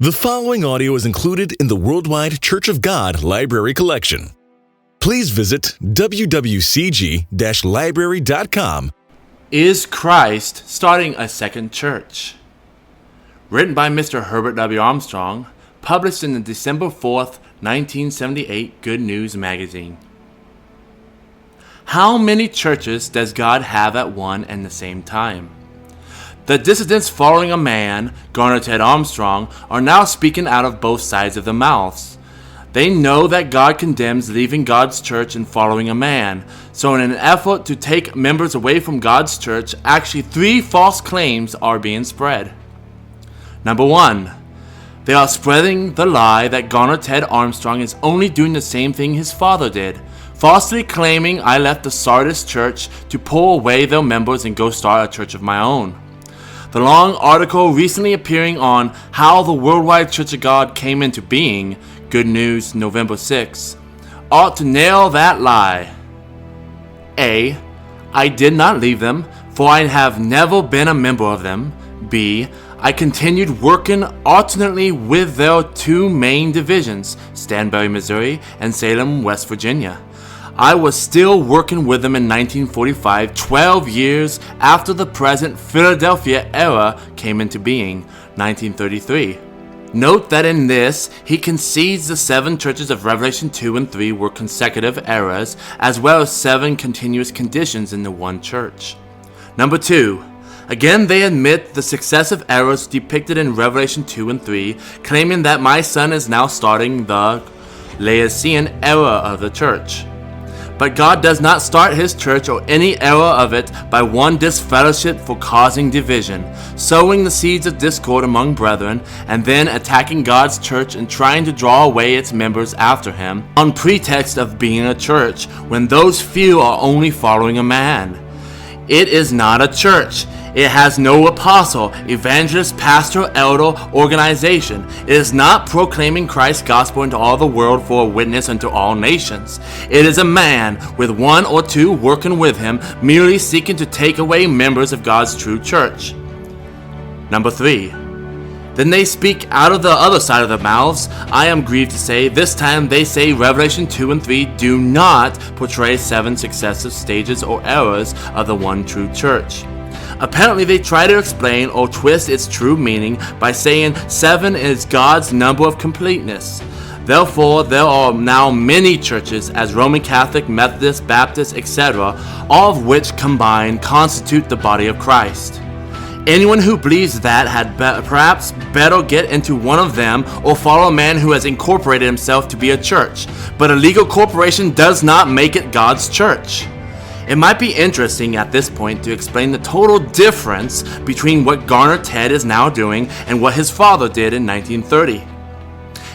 The following audio is included in the Worldwide Church of God Library Collection. Please visit wwcg-library.com. Is Christ starting a second church? Written by Mr. Herbert W. Armstrong, published in the December 4th, 1978 Good News magazine. How many churches does God have at one and the same time? The dissidents following a man, Ted Armstrong, are now speaking out of both sides of their mouths. They know that God condemns leaving God's church and following a man. So in an effort to take members away from God's church, actually 3 false claims are being spread. Number 1, they are spreading the lie that Ted Armstrong is only doing the same thing his father did, falsely claiming I left the Sardis church to pull away their members and go start a church of my own. The long article recently appearing on How the Worldwide Church of God Came into Being, Good News, November 6, ought to nail that lie. A. I did not leave them, for I have never been a member of them. B. I continued working alternately with their 2 main divisions, Stanberry, Missouri, and Salem, West Virginia. I was still working with them in 1945, 12 years after the present Philadelphia era came into being, 1933. Note that in this, he concedes the 7 churches of Revelation 2 and 3 were consecutive eras, as well as 7 continuous conditions in the one church. Number 2. Again, they admit the successive eras depicted in Revelation 2 and 3, claiming that my son is now starting the Laodicean era of the church. But God does not start his church or any era of it by one disfellowship for causing division, sowing the seeds of discord among brethren, and then attacking God's church and trying to draw away its members after him on pretext of being a church, when those few are only following a man. It is not a church. It has no apostle, evangelist, pastor, elder, organization. It is not proclaiming Christ's gospel into all the world for a witness unto all nations. It is a man with 1 or 2 working with him, merely seeking to take away members of God's true church. Number 3. Then they speak out of the other side of their mouths. I am grieved to say, this time they say Revelation 2 and 3 do not portray 7 successive stages or eras of the one true church. Apparently they try to explain or twist its true meaning by saying 7 is God's number of completeness. Therefore, there are now many churches, as Roman Catholic, Methodist, Baptist, etc., all of which combined constitute the body of Christ. Anyone who believes that had perhaps better get into one of them or follow a man who has incorporated himself to be a church. But a legal corporation does not make it God's church. It might be interesting at this point to explain the total difference between what Ted is now doing and what his father did in 1930.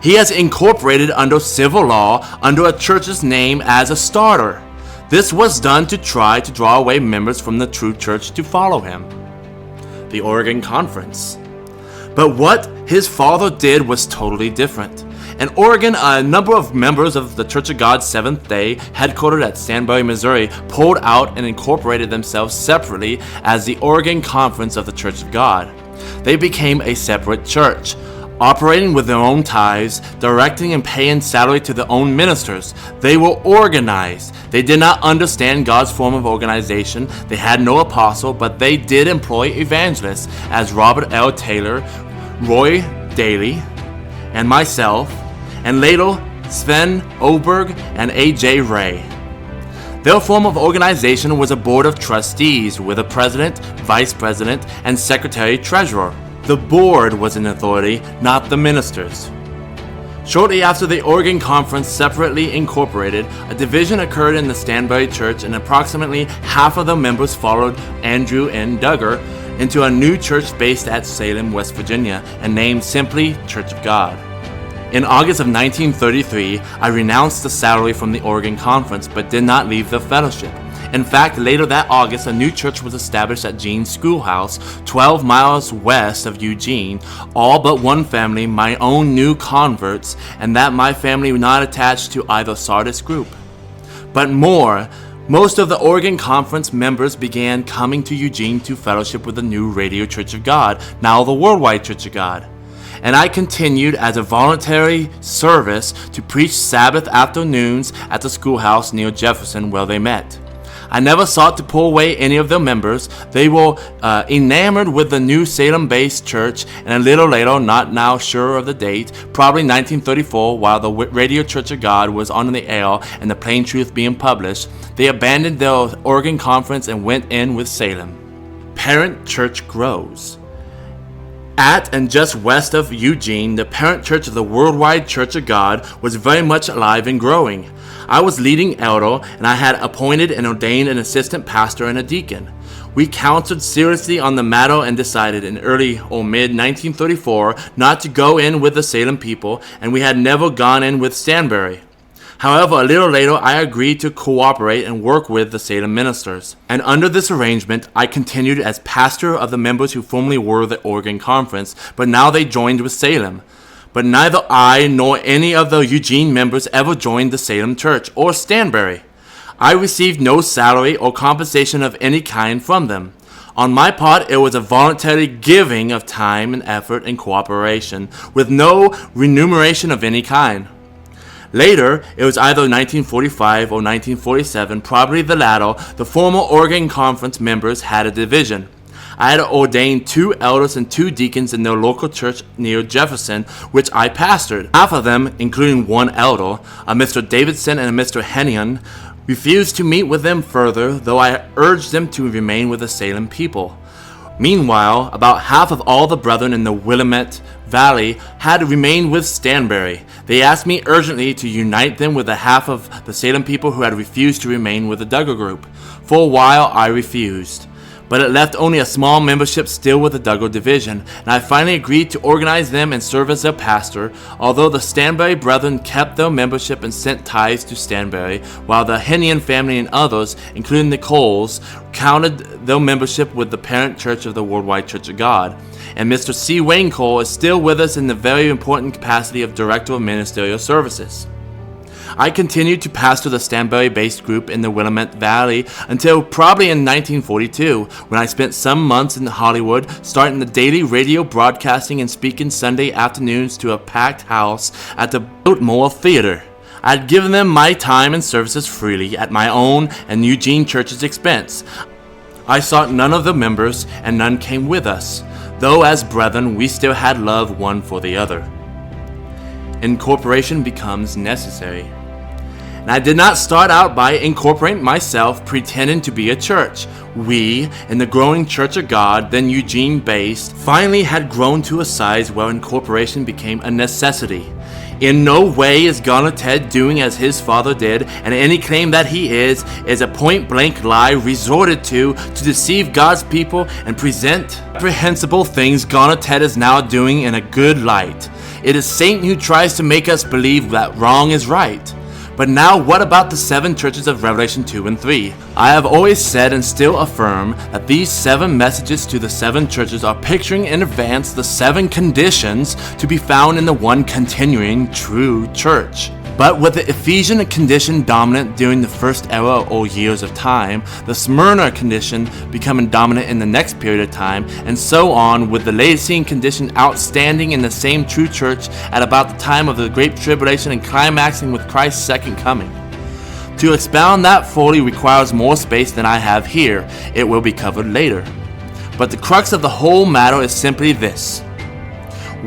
He has incorporated under civil law under a church's name as a starter. This was done to try to draw away members from the true church to follow him. The Oregon Conference. But what his father did was totally different. In Oregon, a number of members of the Church of God Seventh-day, headquartered at Stanberry, Missouri, pulled out and incorporated themselves separately as the Oregon Conference of the Church of God. They became a separate church, operating with their own tithes, directing and paying salary to their own ministers. They were organized. They did not understand God's form of organization. They had no apostle, but they did employ evangelists, as Robert L. Taylor, Roy Daly, and myself, and later Sven Oberg and A.J. Ray. Their form of organization was a board of trustees with a president, vice president, and secretary-treasurer. The board was an authority, not the ministers. Shortly after the Oregon Conference separately incorporated, a division occurred in the Stanberry Church, and approximately half of the members followed Andrew N. Duggar into a new church based at Salem, West Virginia, and named simply Church of God. In August of 1933, I renounced the salary from the Oregon Conference, but did not leave the fellowship. In fact, later that August, a new church was established at Gene's Schoolhouse, 12 miles west of Eugene, all but one family, my own new converts, and that my family not attached to either Sardis group. But most of the Oregon Conference members began coming to Eugene to fellowship with the new Radio Church of God, now the Worldwide Church of God. and I continued as a voluntary service to preach Sabbath afternoons at the schoolhouse near Jefferson where they met. I never sought to pull away any of their members. They were enamored with the new Salem-based church, and a little later, not now sure of the date, probably 1934, while the Radio Church of God was on the air and the Plain Truth being published, they abandoned their Oregon Conference and went in with Salem. Parent church grows. At and just west of Eugene, the parent church of the Worldwide Church of God was very much alive and growing. I was leading elder, and I had appointed and ordained an assistant pastor and a deacon. We counseled seriously on the matter and decided in early or mid-1934 not to go in with the Salem people, and we had never gone in with Stanberry. However, a little later, I agreed to cooperate and work with the Salem ministers. And under this arrangement, I continued as pastor of the members who formerly were the Oregon Conference, but now they joined with Salem. But neither I nor any of the Eugene members ever joined the Salem Church or Stanberry. I received no salary or compensation of any kind from them. On my part, it was a voluntary giving of time and effort and cooperation, with no remuneration of any kind. Later, it was either 1945 or 1947, probably the latter, the former Oregon Conference members had a division. I had ordained 2 elders and 2 deacons in their local church near Jefferson, which I pastored. Half of them, including 1 elder, a Mr. Davidson and a Mr. Hennion, refused to meet with them further, though I urged them to remain with the Salem people. Meanwhile, about half of all the brethren in the Willamette Valley had remained with Stanberry. They asked me urgently to unite them with the half of the Salem people who had refused to remain with the Duggar group. For a while I refused, but it left only a small membership still with the Duggar division, and I finally agreed to organize them and serve as their pastor, although the Stanberry brethren kept their membership and sent tithes to Stanberry, while the Hennion family and others, including the Coles, counted their membership with the parent church of the Worldwide Church of God. And Mr. C. Wayne Cole is still with us in the very important capacity of Director of Ministerial Services. I continued to pastor the Stanberry-based group in the Willamette Valley until probably in 1942, when I spent some months in Hollywood, starting the daily radio broadcasting and speaking Sunday afternoons to a packed house at the Biltmore Theater. I had given them my time and services freely at my own and Eugene Church's expense. I sought none of the members, and none came with us, though as brethren we still had love one for the other. Incorporation becomes necessary. And I did not start out by incorporating myself pretending to be a church. We, in the growing Church of God, then Eugene-based, finally had grown to a size where incorporation became a necessity. In no way is Garner Ted doing as his father did, and any claim that he is a point-blank lie resorted to deceive God's people and present reprehensible things Garner Ted is now doing in a good light. It is Satan who tries to make us believe that wrong is right. But now what about the 7 churches of Revelation 2 and 3? I have always said and still affirm that these 7 messages to the 7 churches are picturing in advance the 7 conditions to be found in the one continuing true church. But with the Ephesian condition dominant during the first era or years of time, the Smyrna condition becoming dominant in the next period of time, and so on, with the Laodicean condition outstanding in the same true church at about the time of the Great Tribulation and climaxing with Christ's second coming. To expound that fully requires more space than I have here. It will be covered later. But the crux of the whole matter is simply this.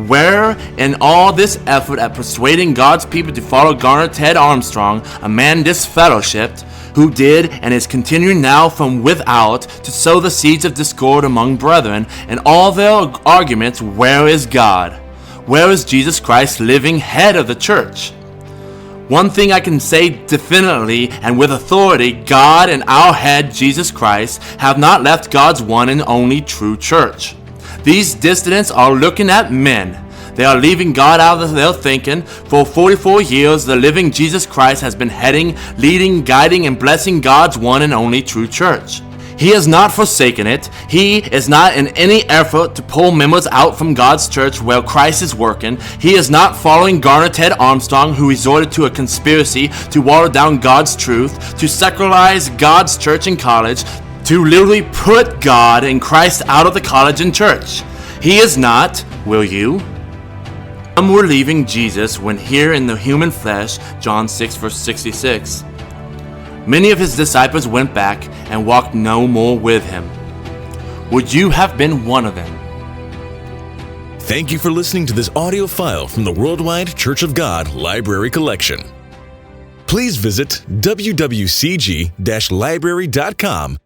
Where in all this effort at persuading God's people to follow Garner Ted Armstrong, a man disfellowshipped, who did and is continuing now from without to sow the seeds of discord among brethren, and all their arguments, where is God? Where is Jesus Christ, living head of the church? One thing I can say definitely and with authority, God and our head, Jesus Christ, have not left God's one and only true church. These dissidents are looking at men. They are leaving God out of their thinking. For 44 years, the living Jesus Christ has been heading, leading, guiding, and blessing God's one and only true church. He has not forsaken it. He is not in any effort to pull members out from God's church where Christ is working. He is not following Garner Ted Armstrong, who resorted to a conspiracy to water down God's truth, to secularize God's church and college, to literally put God and Christ out of the college and church. He is not, will you? Some were leaving Jesus when here in the human flesh, John 6 verse 66. Many of his disciples went back and walked no more with him. Would you have been one of them? Thank you for listening to this audio file from the Worldwide Church of God Library Collection. Please visit wwcg-library.com